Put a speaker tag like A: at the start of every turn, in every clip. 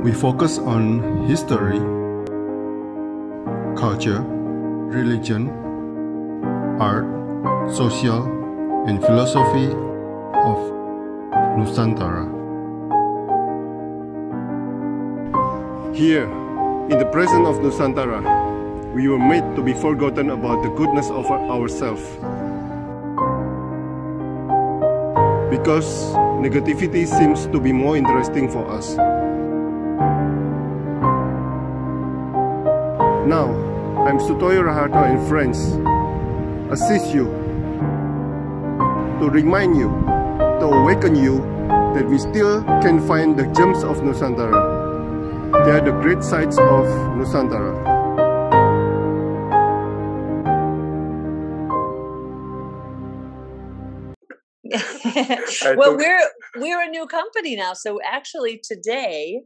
A: We focus on history, culture, religion, art, social, and philosophy of Nusantara. Here, in the presence of Nusantara, we were made to be forgotten about the goodness of ourselves. Because negativity seems to be more interesting for us. Now, I'm Sutoyo Raharto and friends assist you to remind you, to awaken you that we still can find the gems of Nusantara. They are the great sights of Nusantara.
B: Well, we're a new company now, so actually today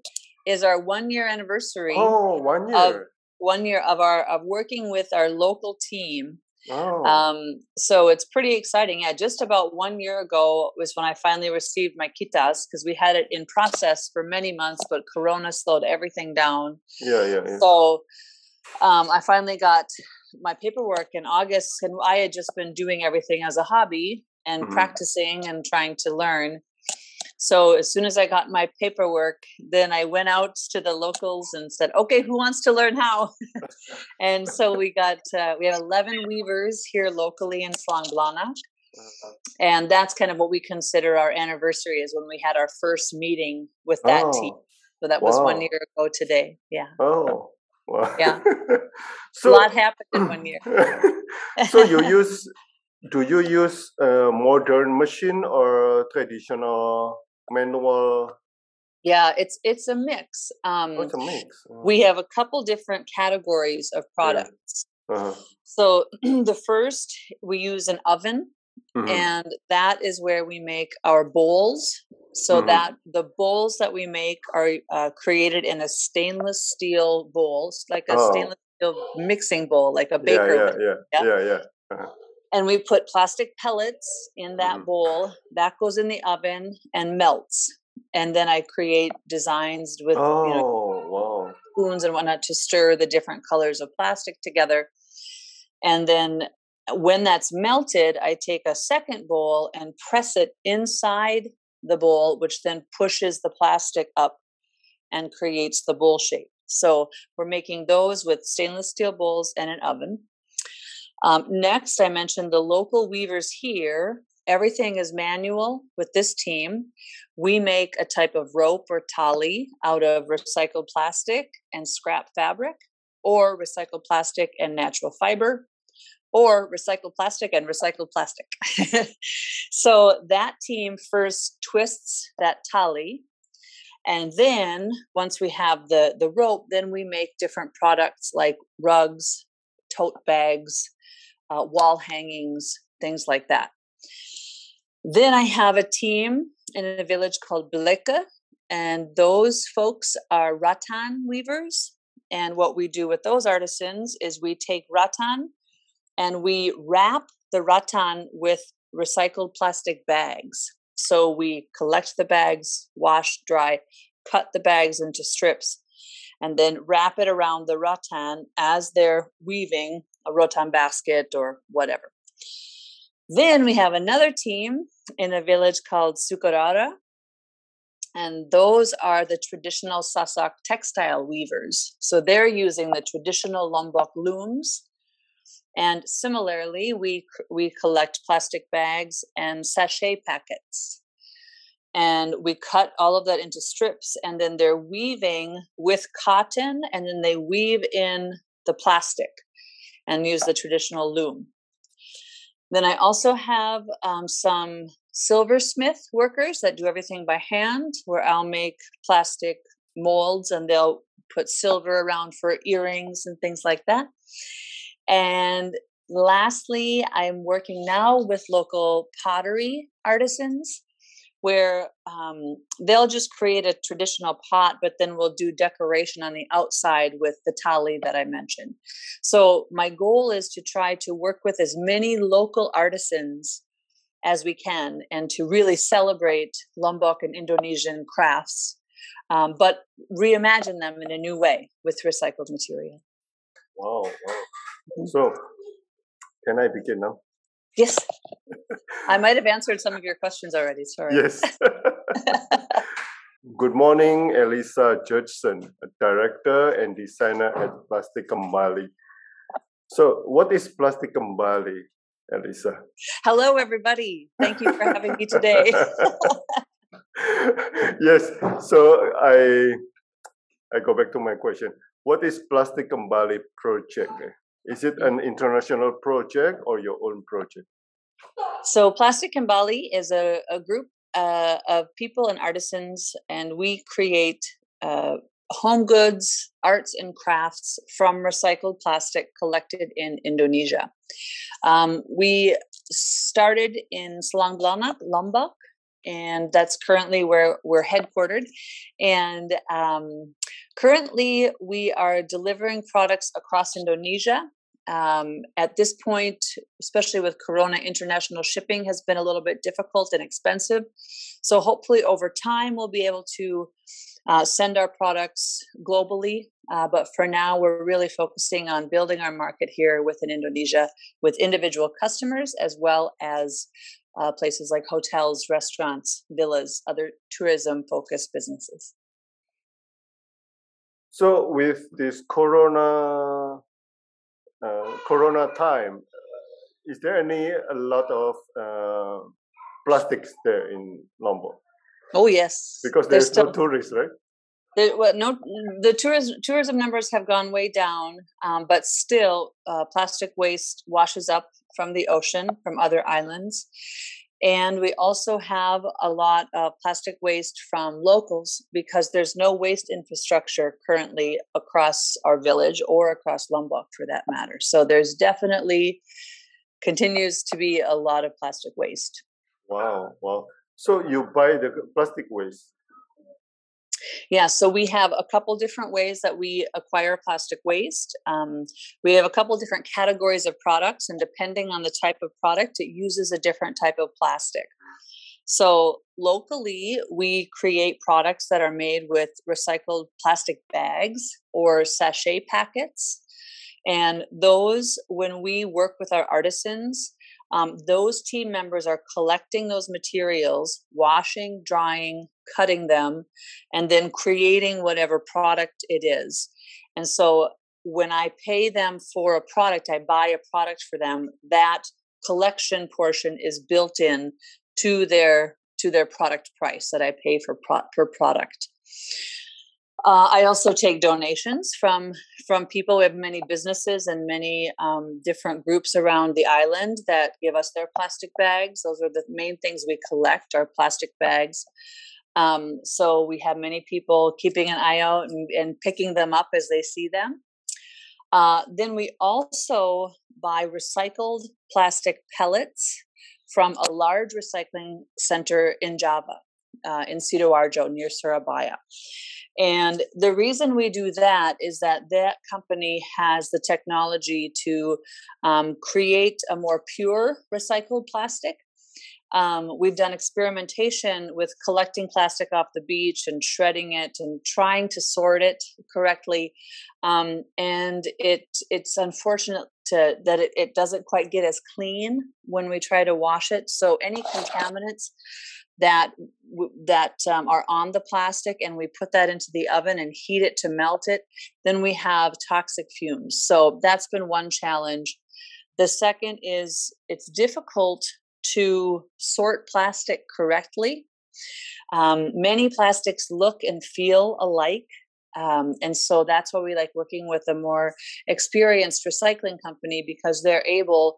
B: is our 1 year anniversary.
A: Oh, 1 year.
B: 1 year of working with our local team.
A: Oh.
B: So it's pretty exciting. Yeah, just about 1 year ago was when I finally received my kitas, because we had it in process for many months, but Corona slowed everything down.
A: Yeah.
B: So I finally got my paperwork in August, and I had just been doing everything as a hobby and practicing and trying to learn. So as soon as I got my paperwork, then I went out to the locals and said, okay, who wants to learn how? And so we have 11 weavers here locally in Selang Blana. And that's kind of what we consider our anniversary, is when we had our first meeting with that team. So that was 1 year ago today. Yeah.
A: Oh, wow.
B: Yeah.
A: So,
B: a lot happened in 1 year.
A: So do you use a modern machine or traditional manual?
B: Yeah, it's a mix.
A: It's a mix.
B: We have a couple different categories of products.
A: Yeah.
B: So the first, we use an oven, and that is where we make our bowls. So that the bowls that we make are created in a stainless steel bowl, like a stainless steel mixing bowl, like a baker.
A: Yeah.
B: And we put plastic pellets in that bowl. That goes in the oven and melts. And then I create designs with spoons and whatnot to stir the different colors of plastic together. And then when that's melted, I take a second bowl and press it inside the bowl, which then pushes the plastic up and creates the bowl shape. So we're making those with stainless steel bowls and an oven. Next, I mentioned the local weavers here. Everything is manual with this team. We make a type of rope or tali out of recycled plastic and scrap fabric, or recycled plastic and natural fiber, or recycled plastic and recycled plastic. So that team first twists that tali. And then once we have the rope, then we make different products like rugs, tote bags, wall hangings, things like that. Then I have a team in a village called Beleka, and those folks are rotan weavers. And what we do with those artisans is we take rotan and we wrap the rotan with recycled plastic bags. So we collect the bags, wash, dry, cut the bags into strips, and then wrap it around the rotan as they're weaving a rotan basket or whatever. Then we have another team in a village called Sukarara, and those are the traditional Sasak textile weavers. So they're using the traditional Lombok looms. And similarly, we collect plastic bags and sachet packets. And we cut all of that into strips, and then they're weaving with cotton, and then they weave in the plastic and use the traditional loom. Then I also have some silversmith workers that do everything by hand, where I'll make plastic molds and they'll put silver around for earrings and things like that. And lastly, I'm working now with local pottery artisans, where they'll just create a traditional pot, but then we'll do decoration on the outside with the tali that I mentioned. So my goal is to try to work with as many local artisans as we can, and to really celebrate Lombok and Indonesian crafts but reimagine them in a new way with recycled material.
A: Wow. So, can I begin now?
B: Yes. I might have answered some of your questions already. Sorry.
A: Yes. Good morning, Elissa Gjertson, a director and designer at Plastik Kembali. So, what is Plastik Kembali, Elissa?
B: Hello, everybody. Thank you for having me today.
A: Yes. So, I go back to my question. What is Plastik Kembali project? Is it an international project or your own project?
B: So Plastik Kembali is a group of people and artisans, and we create home goods, arts and crafts from recycled plastic collected in Indonesia. We started in Seorang, Lombok, and that's currently where we're headquartered. And currently we are delivering products across Indonesia. At this point, especially with Corona, international shipping has been a little bit difficult and expensive. So hopefully over time, we'll be able to send our products globally. But for now, we're really focusing on building our market here within Indonesia with individual customers, as well as places like hotels, restaurants, villas, other tourism-focused businesses.
A: So with this Corona time, is there a lot of plastics there in Lombok?
B: Oh yes,
A: because there's no tourists, right?
B: The tourism numbers have gone way down, but still, plastic waste washes up from the ocean, from other islands. And we also have a lot of plastic waste from locals because there's no waste infrastructure currently across our village or across Lombok for that matter. So there's definitely continues to be a lot of plastic waste. Wow.
A: So you buy the plastic waste?
B: Yeah, so we have a couple different ways that we acquire plastic waste. We have a couple different categories of products, and depending on the type of product, it uses a different type of plastic. So locally, we create products that are made with recycled plastic bags or sachet packets. And those, when we work with our artisans, those team members are collecting those materials, washing, drying, cutting them, and then creating whatever product it is. And so when I pay them for a product, I buy a product for them, that collection portion is built in to their product price that I pay for per product. I also take donations from people. We have many businesses and many different groups around the island that give us their plastic bags. Those are the main things we collect, our plastic bags. So we have many people keeping an eye out and picking them up as they see them. Then we also buy recycled plastic pellets from a large recycling center in Java, in Sidoarjo near Surabaya. And the reason we do that is that company has the technology to create a more pure recycled plastic. We've done experimentation with collecting plastic off the beach and shredding it and trying to sort it correctly. And it's unfortunate that it doesn't quite get as clean when we try to wash it. So any contaminants that are on the plastic, and we put that into the oven and heat it to melt it, then we have toxic fumes. So that's been one challenge. The second is it's difficult to sort plastic correctly. Many plastics look and feel alike. And so that's why we like working with a more experienced recycling company, because they're able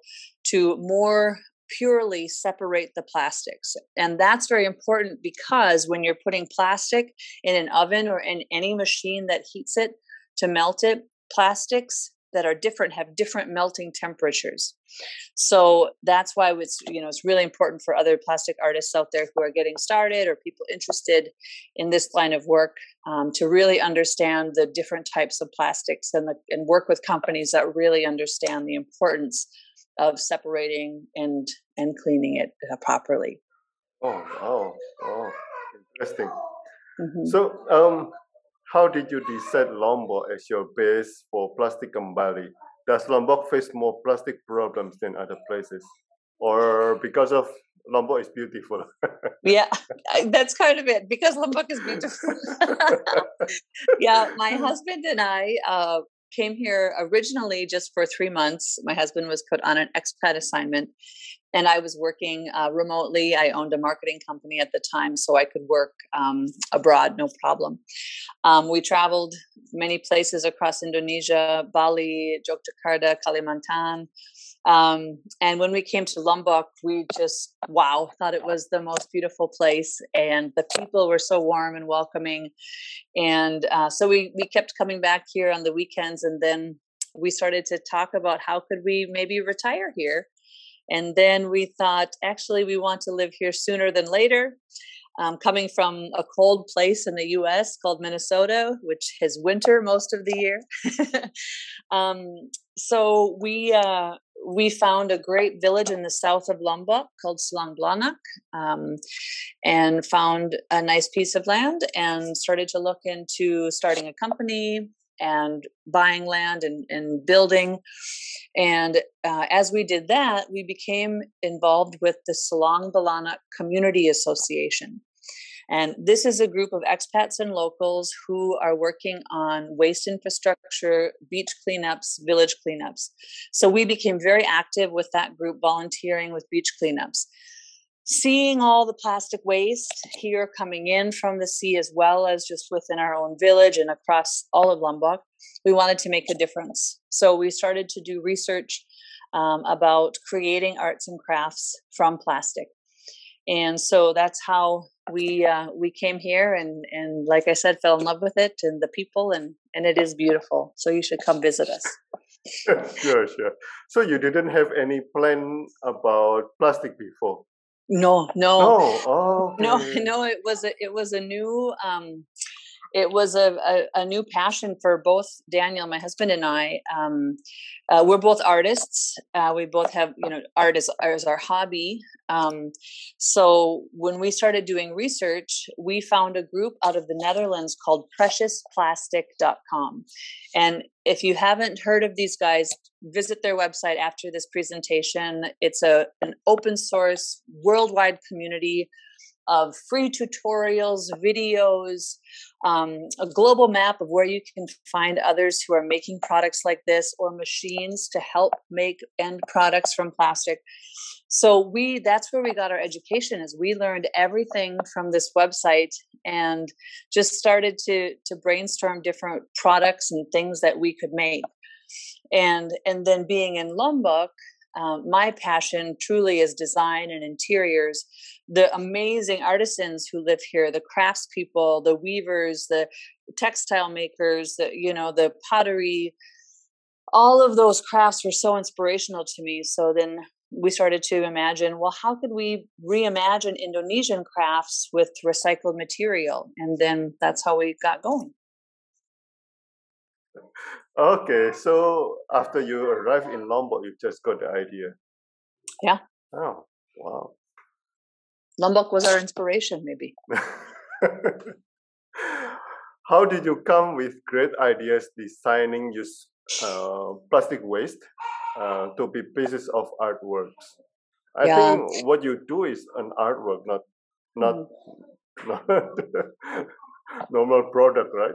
B: to more purely separate the plastics. And that's very important, because when you're putting plastic in an oven or in any machine that heats it to melt it, plastics that are different have different melting temperatures. So that's why it's really important for other plastic artists out there who are getting started or people interested in this line of work to really understand the different types of plastics and work with companies that really understand the importance of separating and cleaning it properly.
A: Oh, interesting.
B: Mm-hmm.
A: So, how did you decide Lombok as your base for Plastik Kembali? Does Lombok face more plastic problems than other places, or because of Lombok is beautiful?
B: Yeah, that's kind of it. Because Lombok is beautiful. Yeah, my husband and I came here originally just for 3 months. My husband was put on an expat assignment, and I was working remotely. I owned a marketing company at the time, so I could work abroad, no problem. We traveled many places across Indonesia, Bali, Yogyakarta, Kalimantan. And when we came to Lombok, we just, wow, thought it was the most beautiful place. And the people were so warm and welcoming. And so we kept coming back here on the weekends. And then we started to talk about how could we maybe retire here. And then we thought, actually, we want to live here sooner than later. Coming from a cold place in the U.S. called Minnesota, which has winter most of the year. So we found a great village in the south of Lombok called Selanglanak, and found a nice piece of land and started to look into starting a company and buying land and building. And as we did that, we became involved with the Selanglanak Community Association. And this is a group of expats and locals who are working on waste infrastructure, beach cleanups, village cleanups. So we became very active with that group, volunteering with beach cleanups. Seeing all the plastic waste here coming in from the sea, as well as just within our own village and across all of Lombok, we wanted to make a difference. So we started to do research about creating arts and crafts from plastic. And so that's how we came here and like I said, fell in love with it and the people, and it is beautiful. So you should come visit us.
A: Sure. So you didn't have any plan about plastic before?
B: No.
A: Oh, okay.
B: No. It was a new a new passion for both Daniel, my husband, and I. We're both artists. We both have, art as our hobby. So when we started doing research, we found a group out of the Netherlands called preciousplastic.com. And if you haven't heard of these guys, visit their website after this presentation. It's an open source worldwide community of free tutorials, videos, a global map of where you can find others who are making products like this, or machines to help make end products from plastic. So that's where we got our education, is we learned everything from this website and just started to brainstorm different products and things that we could make. And then being in Lombok, my passion truly is design and interiors. The amazing artisans who live here, the craftspeople, the weavers, the textile makers, the pottery, all of those crafts were so inspirational to me. So then we started to imagine, well, how could we reimagine Indonesian crafts with recycled material? And then that's how we got going.
A: Okay, so after you arrived in Lombok, you just got the idea.
B: Yeah.
A: Oh, wow.
B: Lombok was our inspiration, maybe.
A: How did you come with great ideas designing use plastic waste to be pieces of artworks? I think what you do is an artwork, not normal product, right?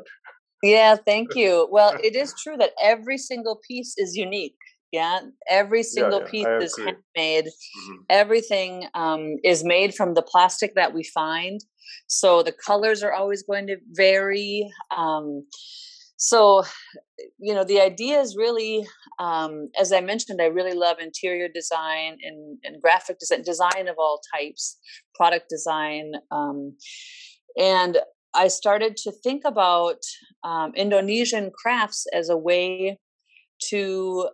B: Yeah, thank you. Well, it is true that every single piece is unique. Yeah, every single piece is handmade. Mm-hmm. Everything is made from the plastic that we find. So the colors are always going to vary. So, the idea is really, as I mentioned, I really love interior design and graphic design of all types, product design. And I started to think about Indonesian crafts as a way to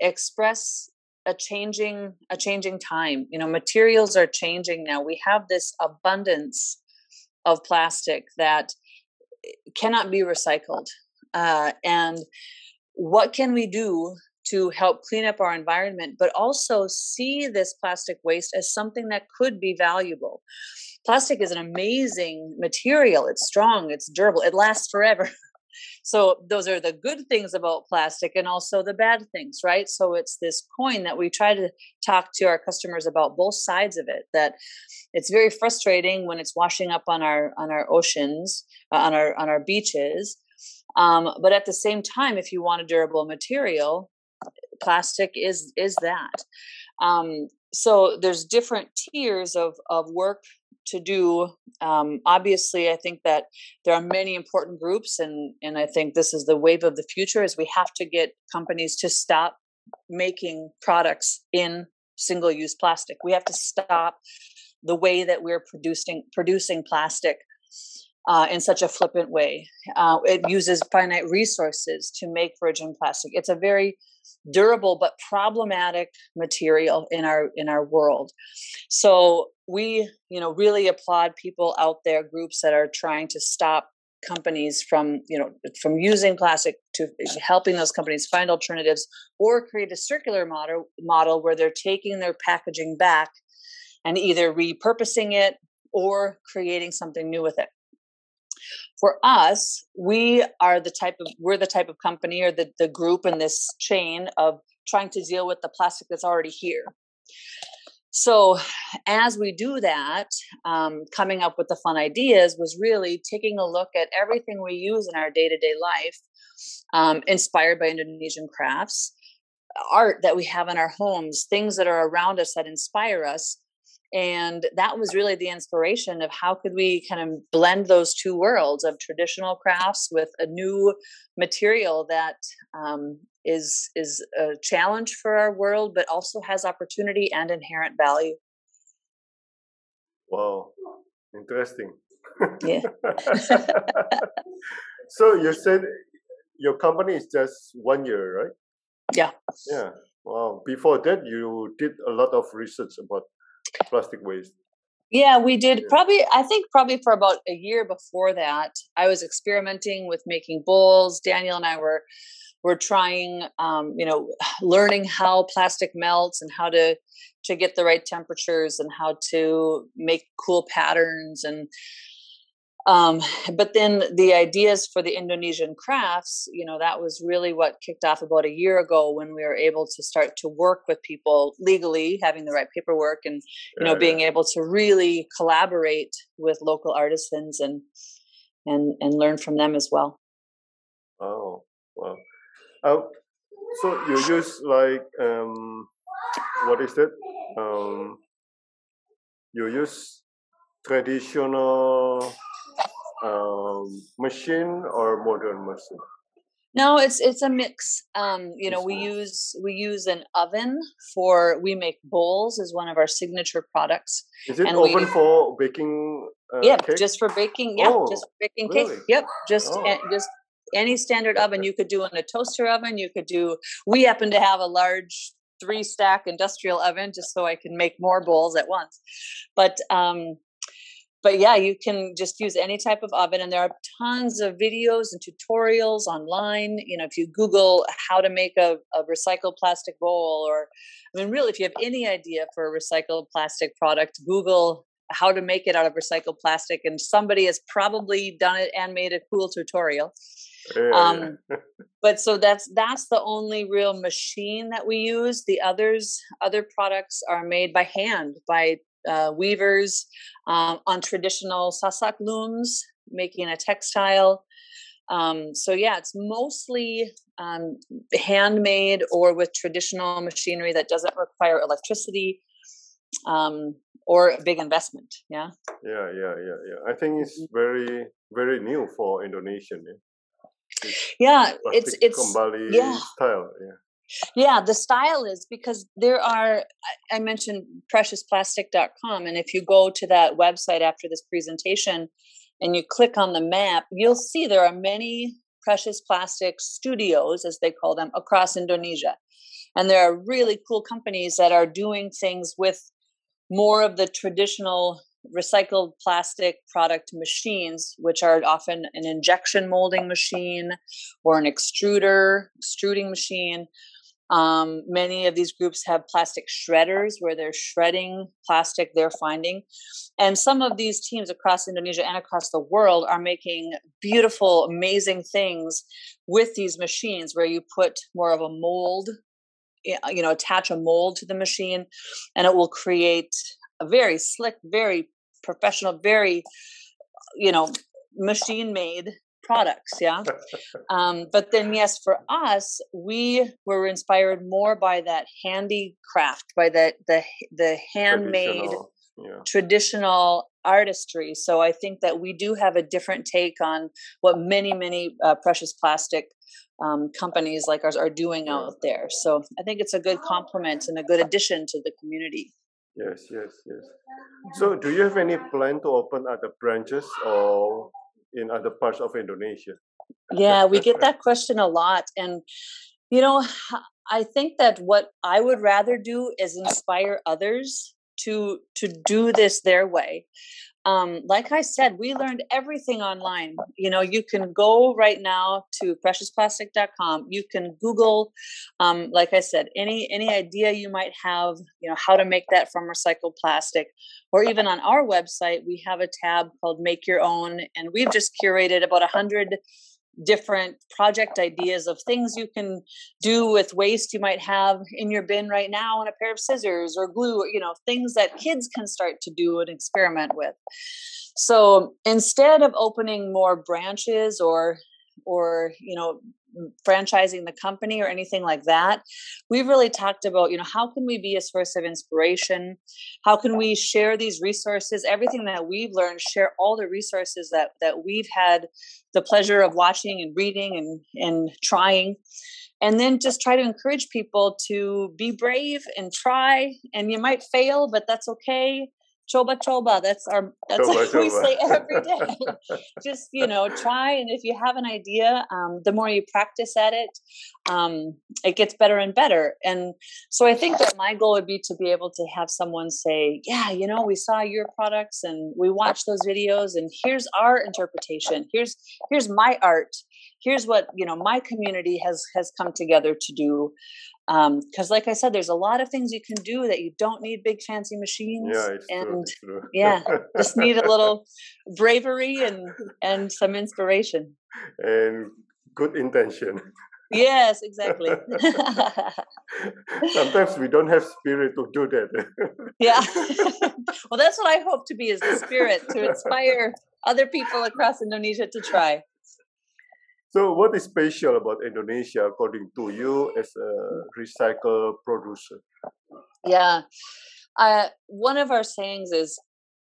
B: express a changing time. Materials are changing now. We have this abundance of plastic that cannot be recycled. And what can we do to help clean up our environment, but also see this plastic waste as something that could be valuable. Plastic is an amazing material. It's strong, it's durable, it lasts forever. So those are the good things about plastic and also the bad things, right? So it's this coin that we try to talk to our customers about both sides of it, that it's very frustrating when it's washing up on our oceans, on our beaches. But at the same time, if you want a durable material, plastic is that. So there's different tiers of work to do. Obviously, I think that there are many important groups, and I think this is the wave of the future, is we have to get companies to stop making products in single-use plastic. We have to stop the way that we're producing plastic in such a flippant way. It uses finite resources to make virgin plastic. It's a very durable but problematic material in our world. So we, really applaud people out there, groups that are trying to stop companies from using plastic, to helping those companies find alternatives or create a circular model where they're taking their packaging back and either repurposing it or creating something new with it. For us, we're the type of company, or the group in this chain of trying to deal with the plastic that's already here. So as we do that, coming up with the fun ideas was really taking a look at everything we use in our day-to-day life, inspired by Indonesian crafts, art that we have in our homes, things that are around us that inspire us. And that was really the inspiration of how could we kind of blend those two worlds of traditional crafts with a new material that is a challenge for our world, but also has opportunity and inherent value.
A: Wow, interesting.
B: Yeah.
A: So you said your company is just 1 year, right?
B: Yeah.
A: Yeah. Wow. Before that, you did a lot of research about plastic waste.
B: Yeah, we did. I think probably for about a year before that, I was experimenting with making bowls. Daniel and I were trying, learning how plastic melts and how to get the right temperatures and how to make cool patterns. And but then the ideas for the Indonesian crafts, that was really what kicked off about a year ago, when we were able to start to work with people legally, having the right paperwork, and being able to really collaborate with local artisans and learn from them as well.
A: Oh, wow. So you use like what is that? You use traditional machine or modern machine?
B: No, it's a mix. We use an oven we make bowls as one of our signature products.
A: Is it oven for baking? Cake?
B: Just for baking. Yeah, just for baking
A: really?
B: cake. Yep, just any standard oven. You could do in a toaster oven. We happen to have a large 3-stack industrial oven, just so I can make more bowls at once. But yeah, you can just use any type of oven, and there are tons of videos and tutorials online. If you Google how to make a recycled plastic bowl, really, if you have any idea for a recycled plastic product, Google how to make it out of recycled plastic, and somebody has probably done it and made a cool tutorial.
A: Yeah.
B: But so that's the only real machine that we use. The other products are made by hand by weavers on traditional sasak looms, making a textile. So yeah, it's mostly handmade or with traditional machinery that doesn't require electricity or a big investment. Yeah. I think it's very, very new for Indonesian. Yeah,
A: it's Kembali style.
B: Yeah, the style is because I mentioned preciousplastic.com, and if you go to that website after this presentation and you click on the map, you'll see there are many precious plastic studios, as they call them, across Indonesia. And there are really cool companies that are doing things with more of the traditional recycled plastic product machines, which are often an injection molding machine or an extruding machine. Many of these groups have plastic shredders where they're shredding plastic they're finding. And some of these teams across Indonesia and across the world are making beautiful, amazing things with these machines where you put more of a mold, attach a mold to the machine, and it will create a very slick, very professional, very, machine-made products. Yeah. But then, yes, for us, we were inspired more by that handicraft, by the handmade, traditional artistry. So I think that we do have a different take on what many, many precious plastic companies like ours are doing out there. So I think it's a good complement and a good addition to the community.
A: Yes. So do you have any plan to open other branches or in other parts of Indonesia?
B: Yeah, we get that question a lot. And, I think that what I would rather do is inspire others to do this their way. Like I said, we learned everything online. You can go right now to preciousplastic.com. You can Google, like I said, any idea you might have, how to make that from recycled plastic. Or even on our website, we have a tab called Make Your Own. And we've just curated about 100 different project ideas of things you can do with waste you might have in your bin right now, and a pair of scissors or glue, things that kids can start to do and experiment with. So instead of opening more branches or franchising the company or anything like that, we've really talked about, how can we be a source of inspiration? How can we share these resources, everything that we've learned, share all the resources that we've had the pleasure of watching and reading and trying, and then just try to encourage people to be brave and try. And you might fail, but that's okay. Choba. That's what we say every day. Just, try. And if you have an idea, the more you practice at it, it gets better and better. And so I think that my goal would be to be able to have someone say, yeah, we saw your products and we watched those videos and here's our interpretation. Here's my art. Here's what, my community has come together to do. Because like I said, there's a lot of things you can do that you don't need big fancy machines.
A: Yeah, it's true.
B: Yeah, just need a little bravery and some inspiration.
A: And good intention.
B: Yes, exactly.
A: Sometimes we don't have spirit to do that.
B: Yeah. Well, that's what I hope to be, is the spirit to inspire other people across Indonesia to try.
A: So what is special about Indonesia according to you as a recycle producer?
B: Yeah. One of our sayings is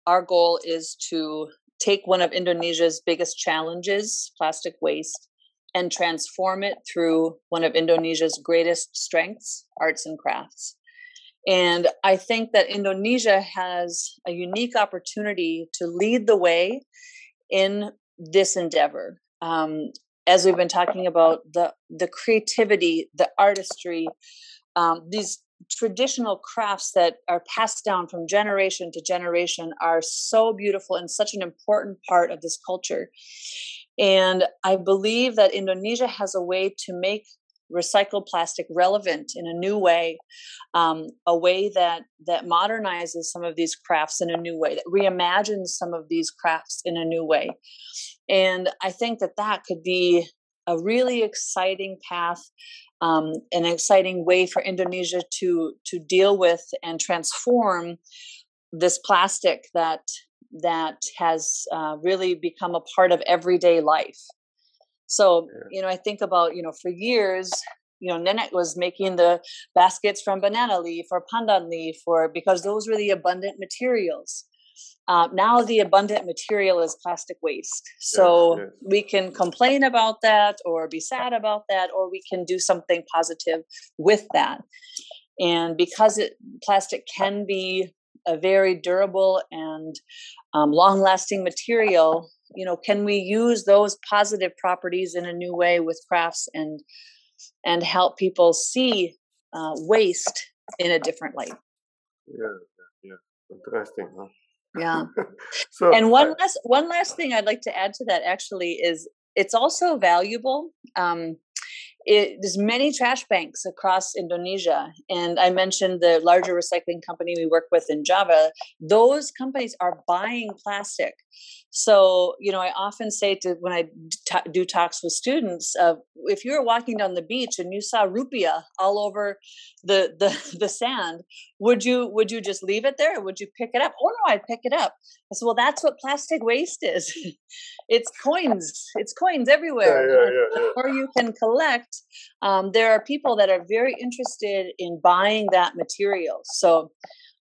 B: our goal is to take one of Indonesia's biggest challenges, plastic waste, and transform it through one of Indonesia's greatest strengths, arts and crafts. And I think that Indonesia has a unique opportunity to lead the way in this endeavor. As we've been talking about, the creativity, the artistry, these traditional crafts that are passed down from generation to generation are so beautiful and such an important part of this culture. And I believe that Indonesia has a way to make recycled plastic relevant in a new way, a way that modernizes some of these crafts in a new way, that reimagines some of these crafts in a new way. And I think that could be a really exciting path, an exciting way for Indonesia to deal with and transform this plastic that has really become a part of everyday life. So, I think about, for years, Nenek was making the baskets from banana leaf or pandan leaf, because those were the abundant materials. Now the abundant material is plastic waste. So we can complain about that or be sad about that, or we can do something positive with that. And because plastic can be a very durable and long-lasting material, can we use those positive properties in a new way with crafts and help people see waste in a different light?
A: Yeah. Interesting, huh?
B: Yeah. And one last thing I'd like to add to that actually is it's also valuable. there's many trash banks across Indonesia. And I mentioned the larger recycling company we work with in Java. Those companies are buying plastic. So, I often say when I do talks with students, if you were walking down the beach and you saw rupiah all over the sand, would you just leave it there? Or would you pick it up? Oh no, I'd pick it up. I said, well, that's what plastic waste is. It's coins. It's coins everywhere.
A: Yeah.
B: The more you can collect, there are people that are very interested in buying that material. So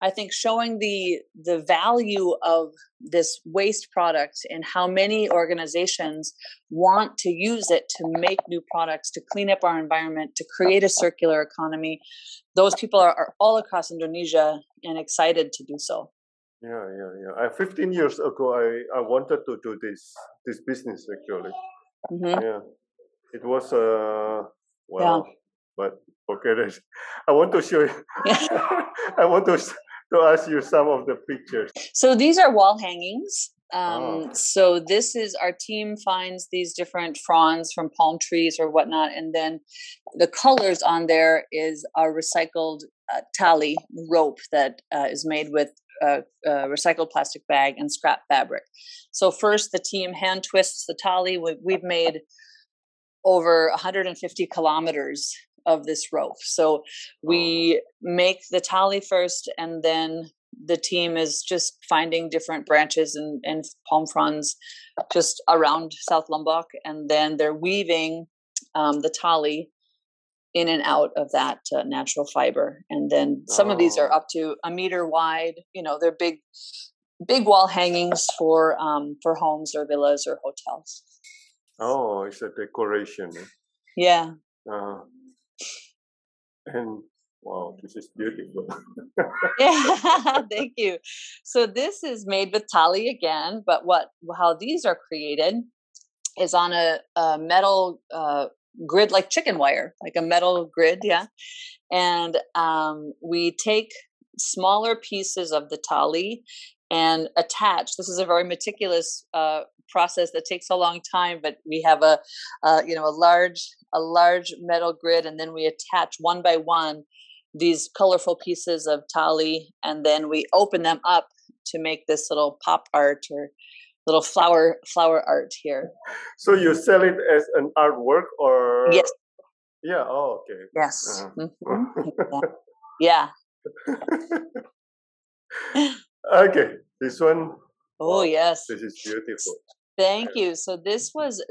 B: I think showing the value of this waste product and how many organizations want to use it to make new products, to clean up our environment, to create a circular economy. Those people are all across Indonesia and excited to do so.
A: Yeah. 15 years ago, I wanted to do this business actually. Mm-hmm. Yeah, it was but okay. I want to show you. I want to ask you some of the pictures.
B: So these are wall hangings. So this is our team finds these different fronds from palm trees or whatnot, and then the colors on there is a recycled tali rope that is made with recycled plastic bag and scrap fabric. So first the team hand twists the tali. We've made over 150 kilometers of this rope. So we make the tali first, and then the team is just finding different branches and palm fronds just around South Lombok, and then they're weaving the tali in and out of that natural fiber. And then some of these are up to a meter wide. They're big wall hangings for homes or villas or hotels.
A: Oh, it's a decoration.
B: Yeah.
A: And wow, this is beautiful.
B: Yeah, thank you. So this is made with tali again, but how these are created is on a metal grid, like chicken wire, like a metal grid, yeah. And we take smaller pieces of the tali and attach. This is a very meticulous process that takes a long time, but we have a large metal grid, and then we attach one by one these colorful pieces of tali, and then we open them up to make this little pop art or little flower art here.
A: So you sell it as an artwork, or?
B: Yes.
A: Yeah. Oh, okay.
B: Yes. Mm-hmm. Yeah.
A: Okay. This one.
B: Oh, wow, yes.
A: This is beautiful.
B: Thank you. So this was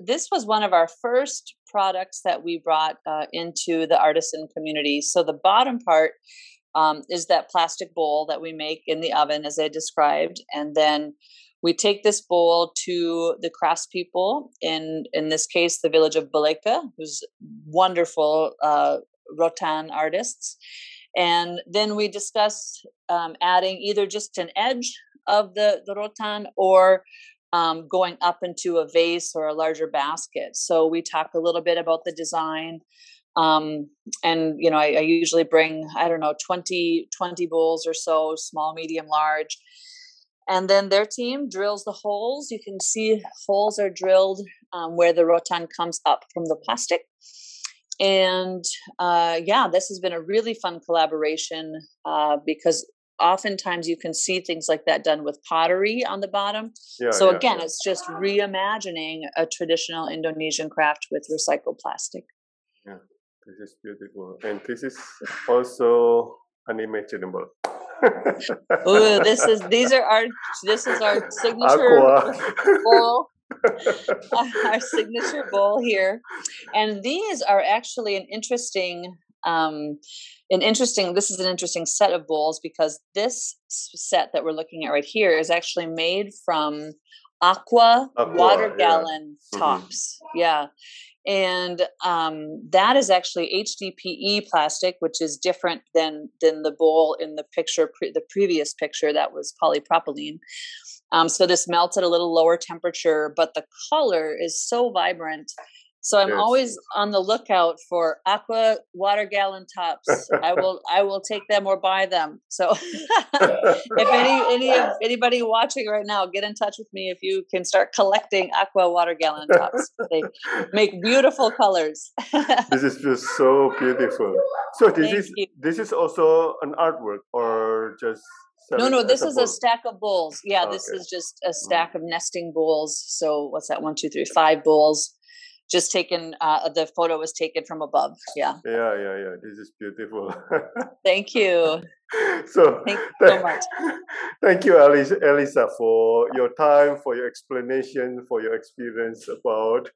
B: one of our first products that we brought into the artisan community. So the bottom part is that plastic bowl that we make in the oven, as I described, and then we take this bowl to the craftspeople in this case, the village of Baleka, who's wonderful rotan artists, and then we discuss adding either just an edge of the rotan or going up into a vase or a larger basket. So we talk a little bit about the design. And, I usually bring, 20 bowls or so, small, medium, large. And then their team drills the holes. You can see holes are drilled where the rotan comes up from the plastic. And this has been a really fun collaboration because oftentimes you can see things like that done with pottery on the bottom. It's just reimagining a traditional Indonesian craft with recycled plastic.
A: Yeah, this is beautiful. And this is also unimaginable.
B: Ooh, this is our signature bowl. Our signature bowl here. And these are actually an interesting set of bowls, because this set that we're looking at right here is actually made from aqua water gallon tops. Mm-hmm. Yeah. And that is actually HDPE plastic, which is different than the bowl in the picture, the previous picture that was polypropylene. So this melts at a little lower temperature, but the color is so vibrant So I'm always on the lookout for aqua water gallon tops. I will take them or buy them. So if anybody watching right now, get in touch with me if you can start collecting aqua water gallon tops. They make beautiful colors.
A: This is just so beautiful. So this is also an artwork or just
B: no, this is a stack of bowls. Yeah, this is just a stack of nesting bowls. So what's that? 1, 2, 3, 5 bowls. Just taken, the photo was taken from above. Yeah.
A: Yeah. This is beautiful.
B: Thank you.
A: So
B: thank you so much.
A: Thank you, Elissa, for your time, for your explanation, for your experience about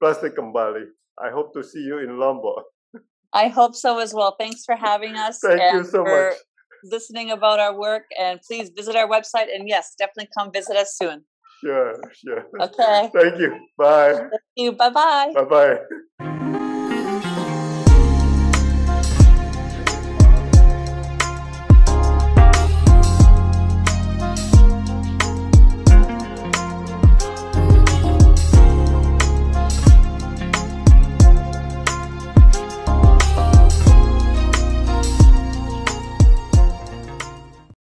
A: Plastik Kembali. I hope to see you in Lombok.
B: I hope so as well. Thanks for having us.
A: Thank you so much.
B: Listening about our work, and please visit our website, and yes, definitely come visit us soon.
A: Sure.
B: Okay.
A: Thank you. Bye.
B: Thank you. Bye-bye.
A: Bye-bye.